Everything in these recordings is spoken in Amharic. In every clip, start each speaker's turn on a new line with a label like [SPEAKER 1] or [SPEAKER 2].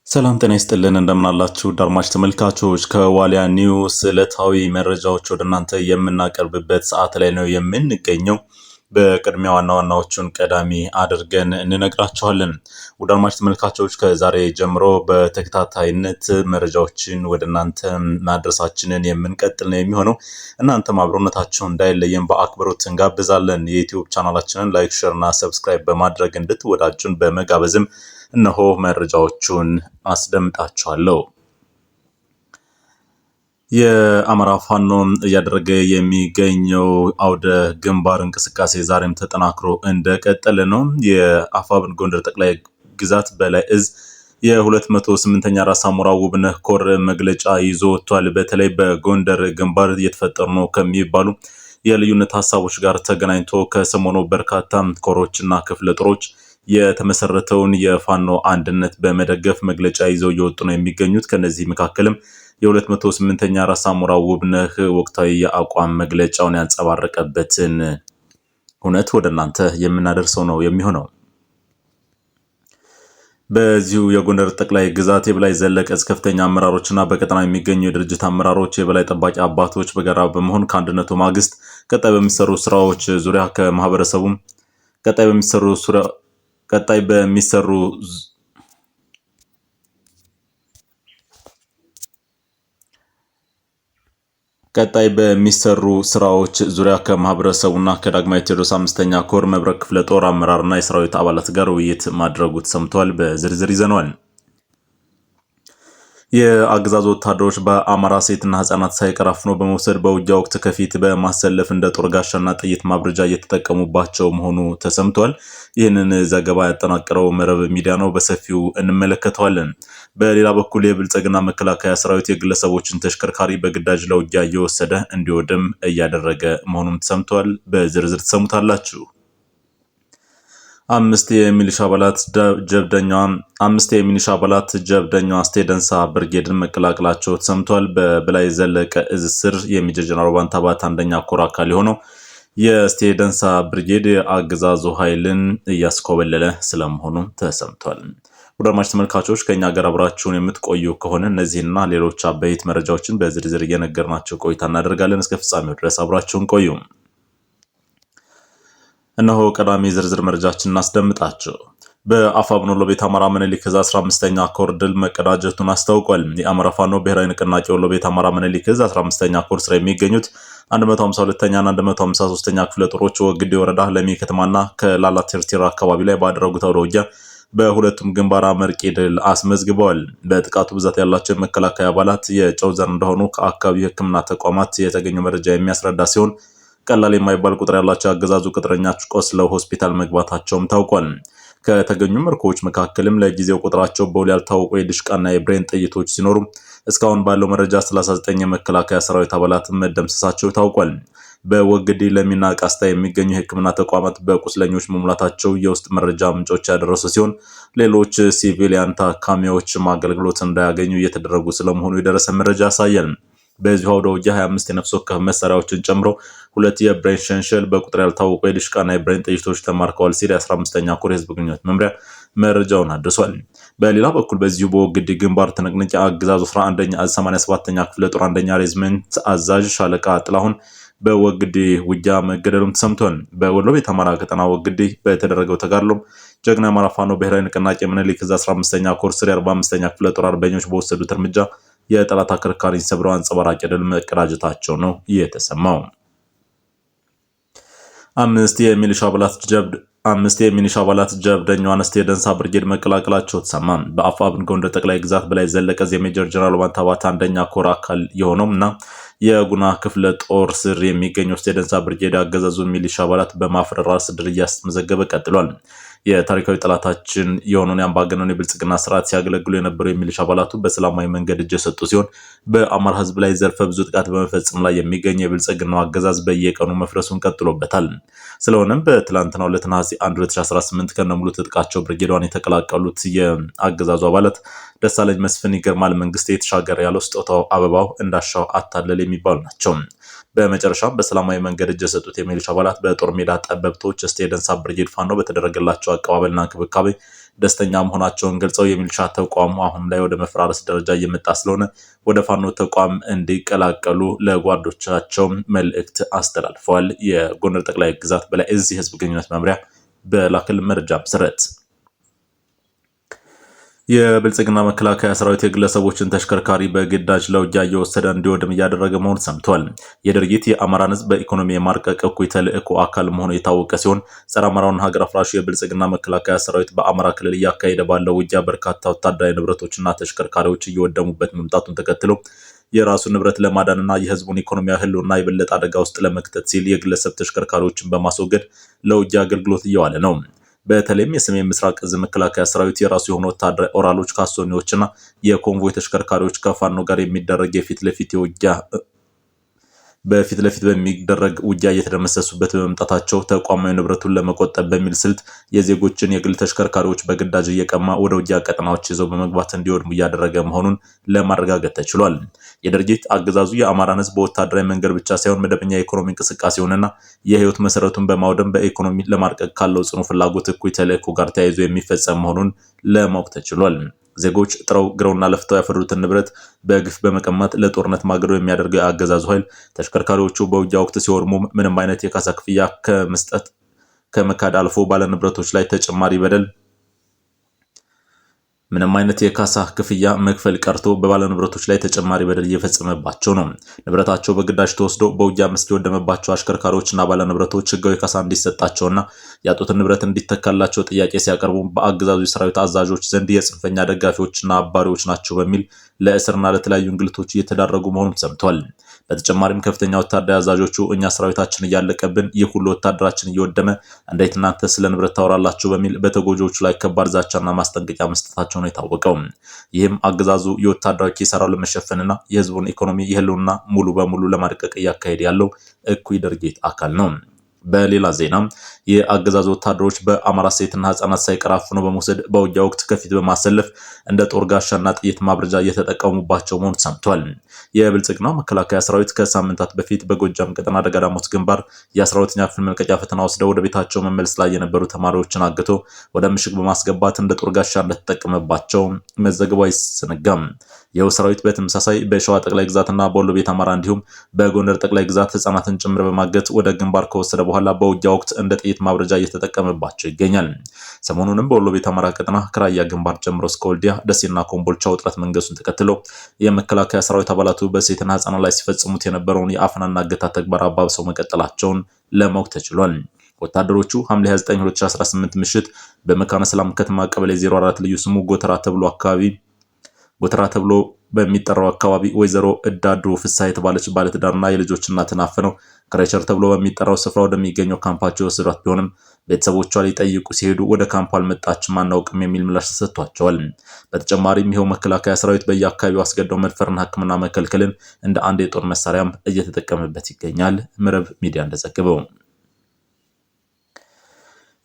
[SPEAKER 1] ሰላም ጤና ይስጥልን እንደምናላችሁ አድማጭ ተመልካቾች ከዋሊያ ኒውስ ዕለታዊ መረጃዎች ወደ እናንተ የምናቀርብበት ሰዓት ላይ ነው የምንገኘው። በቅድሚያ ዋና ዋናዎቹን ቀዳሚ አድርገን እንነግራችኋለን። ወደ አድማጭ ተመልካቾች ከዛሬ ጀምሮ በተከታታይነት መረጃዎችን ወደ እናንተ ማድረሳችንን የምንቀጥል ነው የሚሆነው። እናንተም አብሮነታችሁን እንዳይለየን በአክብሮት እንጋብዛለን። የዩቲዩብ ቻናላችንን ላይክ፣ ሼር እና ሰብስክራይብ በማድረግ እንድትወዳጁን በመጋበዝም እነሆ መረጃዎቹን አስደምጣችኋለሁ። የአማራ ፋኖ እያደረገ የሚገኘው አውደ ግንባር እንቅስቃሴ ዛሬም ተጠናክሮ እንደቀጠለ ነው። የአፋብን ጎንደር ጠቅላይ ግዛት በላይ እዝ የ208ኛ ራስ አሞራ ውብነህ ኮር መግለጫ ይዞ ወጥቷል። በተለይ በጎንደር ግንባር እየተፈጠሩ ነው ከሚባሉ የልዩነት ሀሳቦች ጋር ተገናኝቶ ከሰሞኑ በርካታ ኮሮችና ክፍለ ጦሮች የተመሰረተውን የፋኖ አንድነት በመደገፍ መግለጫ ይዘው እየወጡ ነው የሚገኙት። ከነዚህ መካከልም የ208ኛ ራስ አሞራ ውብነህ ወቅታዊ የአቋም መግለጫውን ያንጸባረቀበትን እውነት ወደ እናንተ የምናደርሰው ነው የሚሆነው። በዚሁ የጎንደር ጠቅላይ ግዛት የበላይ ዘለቀ ከፍተኛ አመራሮችና በቀጠና የሚገኙ የድርጅት አመራሮች የበላይ ጠባቂ አባቶች በጋራ በመሆን ከአንድነቱ ማግስት ቀጣይ በሚሰሩ ስራዎች ዙሪያ ከማህበረሰቡ ቀጣይ በሚሰሩ ስራዎች ዙሪያ ከማህበረሰቡና ከዳግማዊ ቴዎድሮስ 5ኛ ኮር መብረቅ ክፍለ ጦር አመራርና የሰራዊት አባላት ጋር ውይይት ማድረጉ ተሰምቷል። በዝርዝር ይዘነዋል። የአገዛዙ ወታደሮች በአማራ ሴትና ህጻናት ሳይቀር አፍኖ በመውሰድ በውጊያ ወቅት ከፊት በማሰለፍ እንደ ጦር ጋሻና ጥይት ማብረጃ እየተጠቀሙባቸው መሆኑ ተሰምቷል። ይህንን ዘገባ ያጠናቀረው መረብ ሚዲያ ነው። በሰፊው እንመለከተዋለን። በሌላ በኩል የብልጽግና መከላከያ ሰራዊት የግለሰቦችን ተሽከርካሪ በግዳጅ ለውጊያ እየወሰደ እንዲወድም እያደረገ መሆኑም ተሰምቷል። በዝርዝር ተሰሙታላችሁ። አምስት የሚሊሻ አባላት ጀብደኛዋ አስቴ ደንሳ ብርጌድን መቀላቀላቸው ተሰምቷል። በበላይ ዘለቀ እዝ ስር የሜጀር ጀነራል ባንታባት አንደኛ ኮር አካል የሆነው የአስቴ ደንሳ ብርጌድ አገዛዙ ኃይልን እያስኮበለለ ስለመሆኑ ተሰምቷል። ወደ አድማጭ ተመልካቾች ከኛ ጋር አብራችሁን የምትቆዩ ከሆነ እነዚህና ሌሎች አበይት መረጃዎችን በዝርዝር እየነገርናቸው ቆይታ እናደርጋለን። እስከ ፍጻሜው ድረስ አብራችሁን ቆዩ። እነሆ ቀዳሚ ዝርዝር መረጃችን እናስደምጣቸው። በአፋብን ወሎ ቤት አማራ ምኒልክ ዕዝ 15ኛ ኮር ድል መቀዳጀቱን አስታውቋል። የአማራ ፋኖ ብሔራዊ ንቅናቄ ወሎ ቤት አማራ ምኒልክ ዕዝ 15ኛ ኮር ስራ የሚገኙት 152ኛና 153ኛ ክፍለ ጦሮች ወግዴ ወረዳ ለሚ ከተማና ከላላ ቴርቴራ አካባቢ ላይ ባደረጉት አውደ ውጊያ በሁለቱም ግንባር አመርቂ ድል አስመዝግበዋል። በጥቃቱ ብዛት ያላቸው የመከላከያ አባላት የጨው ዘር እንደሆኑ ከአካባቢው የሕክምና ተቋማት የተገኘው መረጃ የሚያስረዳ ሲሆን ቀላል የማይባል ቁጥር ያላቸው አገዛዙ ቅጥረኞች ቆስለው ሆስፒታል መግባታቸውም ታውቋል። ከተገኙ ምርኮዎች መካከልም ለጊዜው ቁጥራቸው በውል ያልታወቁ የድሽቃና የብሬን ጥይቶች ሲኖሩ እስካሁን ባለው መረጃ 39 የመከላከያ ሰራዊት አባላት መደምሰሳቸው ታውቋል። በወግዲ ለሚና ቃስታ የሚገኙ የሕክምና ተቋማት በቁስለኞች መሙላታቸው የውስጥ መረጃ ምንጮች ያደረሱ ሲሆን ሌሎች ሲቪሊያን ታካሚዎች አገልግሎት እንዳያገኙ እየተደረጉ ስለመሆኑ የደረሰ መረጃ ያሳያል። በዚሁ አውደ ውጊያ 25 የነፍስ ወከፍ መሳሪያዎችን ጨምሮ 2 የብሬን ሸንሸል በቁጥር ያልታወቁ የድሽቃና የብሬን ጥይቶች ተማርከዋል ሲል የ15ኛ ኮር የህዝብ ግንኙነት መምሪያ መረጃውን አድርሷል። በሌላ በኩል በዚሁ በወግዲ ግንባር ትንቅንቅ አገዛዙ 11ኛ ዕዝ 87ኛ ክፍለ ጦር አንደኛ ሬጅመንት አዛዥ ሻለቃ ጥላሁን በወግዲ ውጊያ መገደሉም ተሰምቷል። በወሎ ቤት አማራ ቀጠና ወግዲ በተደረገው ተጋድሎ ጀግና አማራ ፋኖ ብሔራዊ ንቅናቄ ምኒልክ ዕዝ 15ኛ ኮር ስር 45ኛ ክፍለ ጦር አርበኞች በወሰዱት እርምጃ የጠላት አከርካሪን ሰብረው አንጸባራቂ ድል መቀዳጀታቸው ነው የተሰማው። አምስት የሚሊሻ አባላት ጀብደኛዋን አስቴ ደንሳ ብርጌድ መቀላቀላቸው ተሰማ። በአፋብን ጎንደር ጠቅላይ ግዛት በላይ ዘለቀ የሜጀር ጀነራል ባንታባት አንደኛ ኮር አካል የሆነው እና የጉና ክፍለ ጦር ስር የሚገኘው አስቴ ደንሳ ብርጌድ አገዛዙን ሚሊሻ አባላት በማፍረራስ ድል እያስመዘገበ ቀጥሏል። የታሪካዊ ጠላታችን የሆነውን የአምባገነን የብልጽግና ስርዓት ሲያገለግሉ የነበሩ የሚሊሻ አባላቱ በሰላማዊ መንገድ እጅ የሰጡ ሲሆን በአማራ ህዝብ ላይ ዘርፈ ብዙ ጥቃት በመፈጸም ላይ የሚገኝ የብልጽግናው አገዛዝ በየቀኑ መፍረሱን ቀጥሎበታል። ስለሆነም በትላንትናው ዕለት ነሐሴ 1 2018 ከነሙሉ ትጥቃቸው ብርጌዷን የተቀላቀሉት የአገዛዙ አባላት ደሳለኝ መስፍን፣ ይገርማል መንግስቴ፣ የተሻገረ ያለው ስጦታው አበባው፣ እንዳሻው አታለል የሚባሉ ናቸው። በመጨረሻም በሰላማዊ መንገድ እጅ የሰጡት የሚሊሻ አባላት በጦር ሜዳ ጠበብቶች ስቴደንሳ ብርጌድ ፋኖ በተደረገላቸው አቀባበልና እንክብካቤ ደስተኛ መሆናቸውን ገልጸው የሚሊሻ ተቋሙ አሁን ላይ ወደ መፈራረስ ደረጃ እየመጣ ስለሆነ ወደ ፋኖ ተቋም እንዲቀላቀሉ ለጓዶቻቸው መልእክት አስተላልፈዋል። የጎንደር ጠቅላይ ግዛት በላይ እዝ የህዝብ ግንኙነት መምሪያ በላከልን መረጃ መሰረት የብልጽግና መከላከያ ሰራዊት የግለሰቦችን ተሽከርካሪ በግዳጅ ለውጊያ እየወሰደ እንዲወድም እያደረገ መሆኑ ሰምቷል። የድርጊት የአማራን ህዝብ በኢኮኖሚ የማርቀቅ እኩይ ተልእኮ አካል መሆኑ የታወቀ ሲሆን ጸረ አማራውን ሀገር አፍራሹ የብልጽግና መከላከያ ሰራዊት በአማራ ክልል እያካሄደ ባለው ውጊያ በርካታ ወታደራዊ ንብረቶችና ተሽከርካሪዎች እየወደሙበት መምጣቱን ተከትሎ የራሱ ንብረት ለማዳንና የህዝቡን ኢኮኖሚያዊ ህልውና የበለጠ አደጋ ውስጥ ለመክተት ሲል የግለሰብ ተሽከርካሪዎችን በማስወገድ ለውጊያ አገልግሎት እየዋለ ነው። በተለይም የሰሜን ምስራቅ እዝ መከላከያ ሰራዊት የራሱ የሆኑ ወታደራዊ ኦራሎች፣ ካሶኒዎችና የኮንቮይ ተሽከርካሪዎች ከፋኖ ጋር የሚደረግ በፊት ለፊት በሚደረግ ውጊያ እየተደመሰሱበት በመምጣታቸው ተቋማዊ ንብረቱን ለመቆጠብ በሚል ስልት የዜጎችን የግል ተሽከርካሪዎች በግዳጅ እየቀማ ወደ ውጊያ ቀጠናዎች ይዘው በመግባት እንዲወድሙ እያደረገ መሆኑን ለማረጋገጥ ተችሏል። የድርጊት አገዛዙ የአማራን ህዝብ በወታደራዊ መንገድ ብቻ ሳይሆን መደበኛ የኢኮኖሚ እንቅስቃሴውንና የህይወት መሰረቱን በማውደም በኢኮኖሚ ለማርቀቅ ካለው ጽኑ ፍላጎት እኩይ ተልእኮ ጋር ተያይዞ የሚፈጸም መሆኑን ለማወቅ ተችሏል። ዜጎች ጥረው ግረውና ለፍተው ያፈሩትን ንብረት በግፍ በመቀማት ለጦርነት ማገዶ የሚያደርገው የአገዛዙ ኃይል ተሽከርካሪዎቹ በውጊያ ወቅት ሲወድሙ ምንም አይነት የካሳ ክፍያ ከመስጠት ከመካድ አልፎ ባለንብረቶች ላይ ተጨማሪ በደል ምንም አይነት የካሳ ክፍያ መክፈል ቀርቶ በባለንብረቶች ላይ ተጨማሪ በደል እየፈጸመባቸው ነው። ንብረታቸው በግዳጅ ተወስዶ በውጊያ መስክ የወደመባቸው አሽከርካሪዎችና ባለንብረቶች ህጋዊ ካሳ እንዲሰጣቸውና ያጡትን ንብረት እንዲተካላቸው ጥያቄ ሲያቀርቡ በአገዛዙ ሰራዊት አዛዦች ዘንድ የጽንፈኛ ደጋፊዎችና አባሪዎች ናቸው በሚል ለእስርና ለተለያዩ እንግልቶች እየተዳረጉ መሆኑን ሰምቷል። በተጨማሪም ከፍተኛ ወታደራዊ አዛዦቹ እኛ ሰራዊታችን እያለቀብን ይህ ሁሉ ወታደራችን እየወደመ እንዴት እናንተ ስለ ንብረት ታወራላችሁ በሚል በተጎጂዎቹ ላይ ከባድ ዛቻና ማስጠንቀቂያ መስጠታቸው ነው የታወቀው። ይህም አገዛዙ የወታደራዊ ኪሳራውን ለመሸፈንና የህዝቡን ኢኮኖሚ የህልውና ሙሉ በሙሉ ለማድቀቅ እያካሄደ ያለው እኩይ ድርጊት አካል ነው። በሌላ ዜና የአገዛዙ ወታደሮች በአማራ ሴትና ህጻናት ሳይቀር አፍነው በመውሰድ በውጊያ ወቅት ከፊት በማሰለፍ እንደ ጦር ጋሻና ጥይት ማብረጃ እየተጠቀሙባቸው መሆኑ ሰምቷል። የብልጽግናው መከላከያ ሰራዊት ከሳምንታት በፊት በጎጃም ቀጠና ደጋዳሞት ግንባር የ12ኛ ክፍል መልቀቂያ ፈተና ወስደው ወደ ቤታቸው መመለስ ላይ የነበሩ ተማሪዎችን አግቶ ወደ ምሽግ በማስገባት እንደ ጦር ጋሻ እንደተጠቀመባቸው መዘገቡ አይዘነጋም። ይኸው ሰራዊት በተመሳሳይ በሸዋ ጠቅላይ ግዛትና በወሎ ቤት አማራ እንዲሁም በጎንደር ጠቅላይ ግዛት ህጻናትን ጭምር በማገት ወደ ግንባር ከወሰደ በኋላ በውጊያ ወቅት እንደ ጥይት ማብረጃ እየተጠቀመባቸው ይገኛል። ሰሞኑንም በወሎ ቤት አማራ ቀጠና ከራያ ግንባር ጀምሮ እስከ ወልዲያ፣ ደሴና ኮምቦልቻ ውጥረት መንገሱን ተከትሎ የመከላከያ ሰራዊት አባላቱ በሴትና ህጻናት ላይ ሲፈጽሙት የነበረውን የአፈናና እገታ ተግባር አባብሰው መቀጠላቸውን ለማወቅ ተችሏል። ወታደሮቹ ሐምሌ 29 2018 ምሽት በመካነ ሰላም ከተማ ቀበሌ 04 ልዩ ስሙ ጎተራ ተብሎ በሚጠራው አካባቢ ወይዘሮ እዳዱ ፍስሐ የተባለች ባለትዳርና የልጆች እናትን አፍነው ክሬቸር ተብሎ በሚጠራው ስፍራ ወደሚገኘው ካምፓቸው የወሰዷት ቢሆንም ቤተሰቦቿ ሊጠይቁ ሲሄዱ ወደ ካምፓ አልመጣችም አናውቅም የሚል ምላሽ ተሰጥቷቸዋል። በተጨማሪም ይኸው መከላከያ ሰራዊት በየአካባቢው አስገድዶ መድፈርና ሕክምና መከልከልን እንደ አንድ የጦር መሳሪያም እየተጠቀመበት ይገኛል። ምዕራብ ሚዲያ እንደዘገበው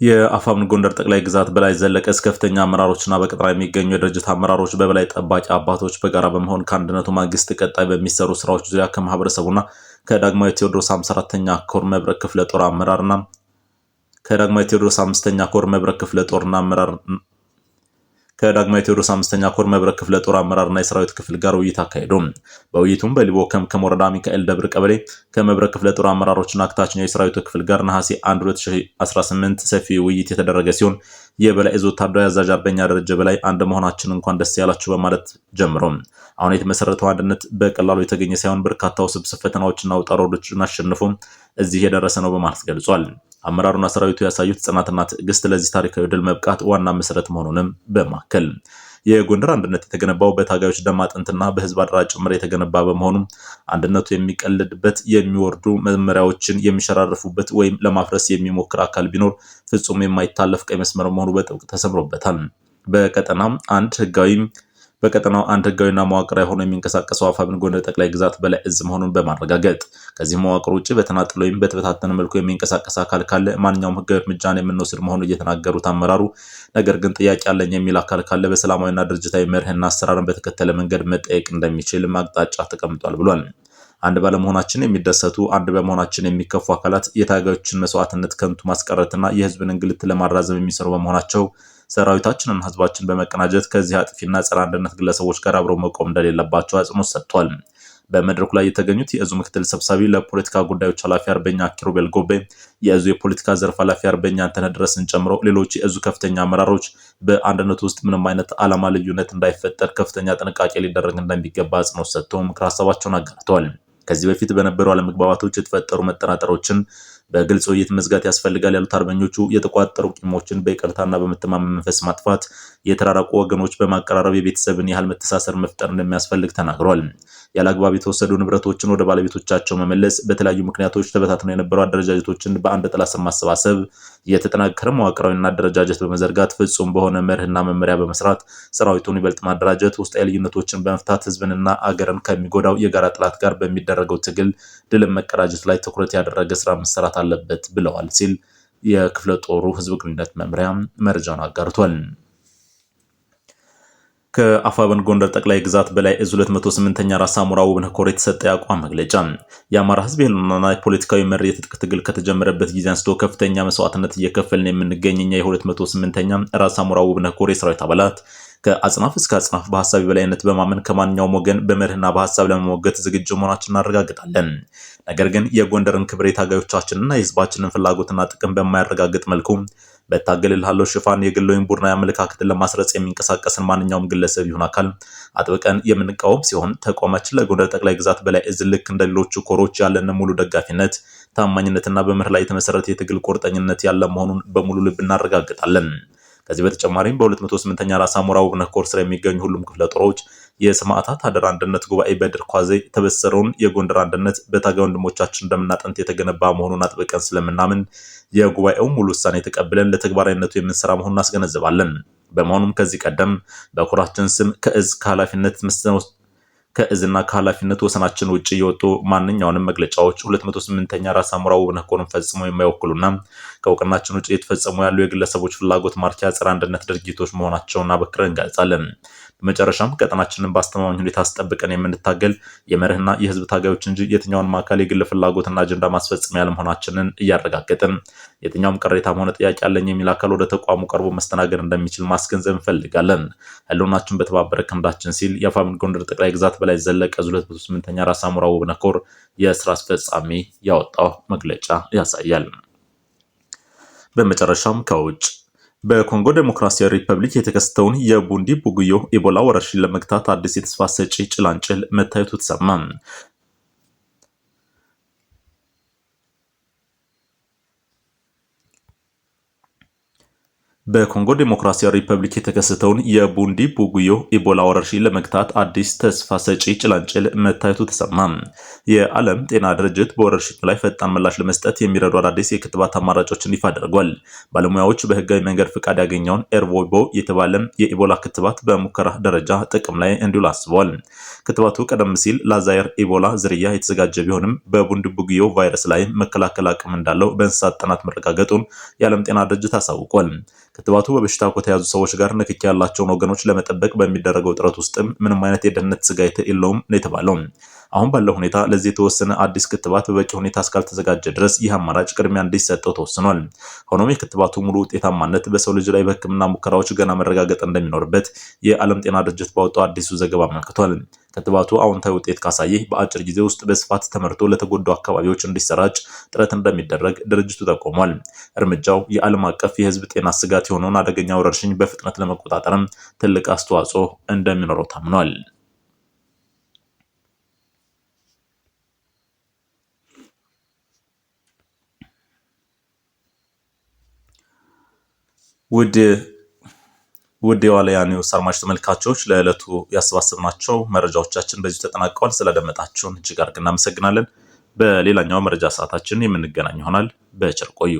[SPEAKER 1] የአፋብኃኝ ጎንደር ጠቅላይ ግዛት በላይ ዘለቀ ከፍተኛ አመራሮችና በቀጠና የሚገኙ የድርጅት አመራሮች በበላይ ጠባቂ አባቶች በጋራ በመሆን ከአንድነቱ ማግስት ቀጣይ በሚሰሩ ስራዎች ዙሪያ ከማህበረሰቡና ከዳግማዊ ቴዎድሮስ 54ኛ ኮር መብረቅ ክፍለ ጦር አመራርና ከዳግማዊ ቴዎድሮስ 5ኛ ኮር መብረቅ ክፍለ ጦርና አመራር ከዳግማዊ ቴዎድሮስ 5ኛ ኮር መብረቅ ክፍለ ጦር አመራርና የሰራዊት ክፍል ጋር ውይይት አካሄዱ። በውይይቱም በሊቦ ከምከም ወረዳ ሚካኤል ደብር ቀበሌ ከመብረቅ ክፍለ ጦር አመራሮችና ከታችኛው የሰራዊቱ ክፍል ጋር ነሐሴ 1 2018 ሰፊ ውይይት የተደረገ ሲሆን የበላይ እዝ ወታደራዊ አዛዥ አርበኛ ደረጀ በላይ አንድ መሆናችን እንኳን ደስ ያላችሁ በማለት ጀምሮ አሁን የተመሰረተው አንድነት በቀላሉ የተገኘ ሳይሆን በርካታ ውስብስብ ፈተናዎችና ውጣ ውረዶችን አሸንፎ እዚህ የደረሰ ነው በማለት ገልጿል። አመራሩና ሰራዊቱ ያሳዩት ጽናትና ትዕግስት ለዚህ ታሪካዊ ድል መብቃት ዋና መሰረት መሆኑንም በማከል የጎንደር አንድነት የተገነባው በታጋዮች ደም አጥንትና በህዝብ አደራ ጭምር የተገነባ በመሆኑ አንድነቱ የሚቀልድበት የሚወርዱ መመሪያዎችን የሚሸራርፉበት ወይም ለማፍረስ የሚሞክር አካል ቢኖር ፍጹም የማይታለፍ ቀይ መስመር መሆኑ በጥብቅ ተሰምሮበታል። በቀጠናው አንድ ህጋዊና መዋቅራዊ ሆኖ የሚንቀሳቀሰው አፋብኃኝ ጎንደር ጠቅላይ ግዛት በላይ እዝ መሆኑን በማረጋገጥ ከዚህ መዋቅር ውጭ በተናጠል ወይም በተበታተነ መልኩ የሚንቀሳቀስ አካል ካለ ማንኛውም ህጋዊ እርምጃን የምንወስድ መሆኑን እየተናገሩት አመራሩ ነገር ግን ጥያቄ ያለኝ የሚል አካል ካለ በሰላማዊና ድርጅታዊ መርህና አሰራርን በተከተለ መንገድ መጠየቅ እንደሚችል አቅጣጫ ተቀምጧል ብሏል። አንድ ባለመሆናችን የሚደሰቱ፣ አንድ በመሆናችን የሚከፉ አካላት የታጋዮችን መስዋዕትነት ከንቱ ማስቀረትና የህዝብን እንግልት ለማራዘም የሚሰሩ በመሆናቸው ሰራዊታችንና ህዝባችን በመቀናጀት ከዚህ አጥፊና ጸረ አንድነት ግለሰቦች ጋር አብረው መቆም እንደሌለባቸው አጽንኦት ሰጥቷል። በመድረኩ ላይ የተገኙት የእዙ ምክትል ሰብሳቢ ለፖለቲካ ጉዳዮች ኃላፊ አርበኛ ኪሩቤል ጎቤ፣ የእዙ የፖለቲካ ዘርፍ ኃላፊ አርበኛ አንተነህ ድረስን ጨምሮ ሌሎች የእዙ ከፍተኛ አመራሮች በአንድነት ውስጥ ምንም አይነት ዓላማ ልዩነት እንዳይፈጠር ከፍተኛ ጥንቃቄ ሊደረግ እንደሚገባ አጽንኦት ሰጥተው ምክር ሀሳባቸውን አጋርተዋል። ከዚህ በፊት በነበሩ አለመግባባቶች የተፈጠሩ መጠራጠሮችን በግልጽ ውይይት መዝጋት ያስፈልጋል ያሉት አርበኞቹ የተቋጠሩ ቂሞችን በይቅርታና በመተማመን መንፈስ ማጥፋት፣ የተራራቁ ወገኖች በማቀራረብ የቤተሰብን ያህል መተሳሰር መፍጠር እንደሚያስፈልግ ተናግረዋል። ያለ አግባብ የተወሰዱ ንብረቶችን ወደ ባለቤቶቻቸው መመለስ፣ በተለያዩ ምክንያቶች ተበታትነው የነበሩ አደረጃጀቶችን በአንድ ጥላ ስር ማሰባሰብ፣ የተጠናከረ መዋቅራዊና አደረጃጀት በመዘርጋት ፍጹም በሆነ መርህና መመሪያ በመስራት ሰራዊቱን ይበልጥ ማደራጀት፣ ውስጣዊ ልዩነቶችን በመፍታት ህዝብንና አገርን ከሚጎዳው የጋራ ጠላት ጋር በሚደረገው ትግል ድልን መቀዳጀት ላይ ትኩረት ያደረገ ስራ መሰራት አለበት ብለዋል ሲል የክፍለ ጦሩ ህዝብ ግንኙነት መምሪያ መረጃውን አጋርቷል። ከአፋብን ጎንደር ጠቅላይ ግዛት በላይ እዝ 208ኛ ራስ አሞራ ውብነህ ኮር የተሰጠ የአቋም መግለጫ። የአማራ ህዝብ የህልውናና ፖለቲካዊ መሪ የትጥቅ ትግል ከተጀመረበት ጊዜ አንስቶ ከፍተኛ መስዋዕትነት እየከፈልን የምንገኘኛ የ208ኛ ራስ አሞራ ውብነህ ኮር የሰራዊት አባላት ከአጽናፍ እስከ አጽናፍ በሀሳብ የበላይነት በማመን ከማንኛውም ወገን በመርህና በሀሳብ ለመሞገት ዝግጁ መሆናችንን እናረጋግጣለን። ነገር ግን የጎንደርን ክብር የታጋዮቻችንና የህዝባችንን ፍላጎትና ጥቅም በማያረጋግጥ መልኩ በታገልልሃለው ሽፋን የግል ወይም ቡድናዊ አመለካከትን ለማስረጽ የሚንቀሳቀስን ማንኛውም ግለሰብ ይሁን አካል አጥብቀን የምንቃወም ሲሆን ተቋማችን ለጎንደር ጠቅላይ ግዛት በላይ እዝ ልክ እንደ ሌሎቹ ኮሮች ያለን ሙሉ ደጋፊነት፣ ታማኝነትና በመርህ ላይ የተመሰረተ የትግል ቁርጠኝነት ያለ መሆኑን በሙሉ ልብ እናረጋግጣለን። ከዚህ በተጨማሪም በ208ኛ ራስ አሞራ ውብነህ ኮር ስር የሚገኙ ሁሉም ክፍለ ጦሮች የሰማዕታት አደራ አንድነት ጉባኤ በድር ኳዜ የተበሰረውን የጎንደር አንድነት በታጋይ ወንድሞቻችን እንደምና አጥንት የተገነባ መሆኑን አጥብቀን ስለምናምን የጉባኤው ሙሉ ውሳኔ ተቀብለን ለተግባራዊነቱ የምንሰራ መሆኑን እናስገነዝባለን። በመሆኑም ከዚህ ቀደም በኮራችን ስም ከእዝና ከኃላፊነት ወሰናችን ውጭ የወጡ ማንኛውንም መግለጫዎች 208ኛ ራስ አሞራ ውብነህ ኮርን ፈጽሞ የማይወክሉና ከእውቅናችን ውጭ የተፈጸሙ ያሉ የግለሰቦች ፍላጎት ማርኪያ ጸረ አንድነት ድርጊቶች መሆናቸውን አበክረን እንገልጻለን። በመጨረሻም ቀጠናችንን በአስተማማኝ ሁኔታ አስጠብቀን የምንታገል የመርህና የህዝብ ታጋዮች እንጂ የትኛውንም አካል የግል ፍላጎትና አጀንዳ ማስፈጸሚያ ያለመሆናችንን እያረጋገጥን የትኛውም ቅሬታም ሆነ ጥያቄ አለኝ የሚል አካል ወደ ተቋሙ ቀርቦ መስተናገድ እንደሚችል ማስገንዘብ እንፈልጋለን። ህልውናችን በተባበረ ክንዳችን ሲል የአፋብን ጎንደር ጠቅላይ ግዛት በላይ ዘለቀ 208ኛ ራስ አሞራ ውብነህ ኮር የስራ አስፈጻሚ ያወጣው መግለጫ ያሳያል። በመጨረሻም ከውጭ በኮንጎ ዴሞክራሲያዊ ሪፐብሊክ የተከሰተውን የቡንዲ ቡጉዮ ኢቦላ ወረርሽኝ ለመግታት አዲስ የተስፋ ሰጪ ጭላንጭል መታየቱ ተሰማ። በኮንጎ ዴሞክራሲያዊ ሪፐብሊክ የተከሰተውን የቡንዲ ቡጉዮ ኢቦላ ወረርሽኝ ለመግታት አዲስ ተስፋ ሰጪ ጭላንጭል መታየቱ ተሰማ። የዓለም ጤና ድርጅት በወረርሽኙ ላይ ፈጣን ምላሽ ለመስጠት የሚረዱ አዳዲስ የክትባት አማራጮችን ይፋ አድርጓል። ባለሙያዎች በህጋዊ መንገድ ፍቃድ ያገኘውን ኤርቮይቦ የተባለ የኢቦላ ክትባት በሙከራ ደረጃ ጥቅም ላይ እንዲውል አስበዋል። ክትባቱ ቀደም ሲል ላዛየር ኢቦላ ዝርያ የተዘጋጀ ቢሆንም በቡንዲ ቡጉዮ ቫይረስ ላይ መከላከል አቅም እንዳለው በእንስሳት ጥናት መረጋገጡን የዓለም ጤና ድርጅት አሳውቋል። ክትባቱ በበሽታው ከተያዙ ሰዎች ጋር ንክኪ ያላቸውን ወገኖች ለመጠበቅ በሚደረገው ጥረት ውስጥም ምንም አይነት የደህንነት ስጋት የለውም ነው የተባለው። አሁን ባለው ሁኔታ ለዚህ የተወሰነ አዲስ ክትባት በበቂ ሁኔታ እስካልተዘጋጀ ድረስ ይህ አማራጭ ቅድሚያ እንዲሰጠው ተወስኗል። ሆኖም የክትባቱ ሙሉ ውጤታማነት በሰው ልጅ ላይ በሕክምና ሙከራዎች ገና መረጋገጥ እንደሚኖርበት የዓለም ጤና ድርጅት ባወጣው አዲሱ ዘገባ አመልክቷል። ክትባቱ አዎንታዊ ውጤት ካሳየ በአጭር ጊዜ ውስጥ በስፋት ተመርቶ ለተጎዱ አካባቢዎች እንዲሰራጭ ጥረት እንደሚደረግ ድርጅቱ ጠቁሟል። እርምጃው የዓለም አቀፍ የህዝብ ጤና ስጋት የሆነውን አደገኛ ወረርሽኝ በፍጥነት ለመቆጣጠርም ትልቅ አስተዋጽኦ እንደሚኖረው ታምኗል። ውድ የዋልያ ኒውስ አድማጭ ተመልካቾች ለዕለቱ ያሰባሰብናቸው መረጃዎቻችን በዚሁ ተጠናቀዋል። ስለደመጣችሁን እጅግ አድርገን እናመሰግናለን። በሌላኛው መረጃ ሰዓታችን የምንገናኝ ይሆናል። በቸር ቆዩ።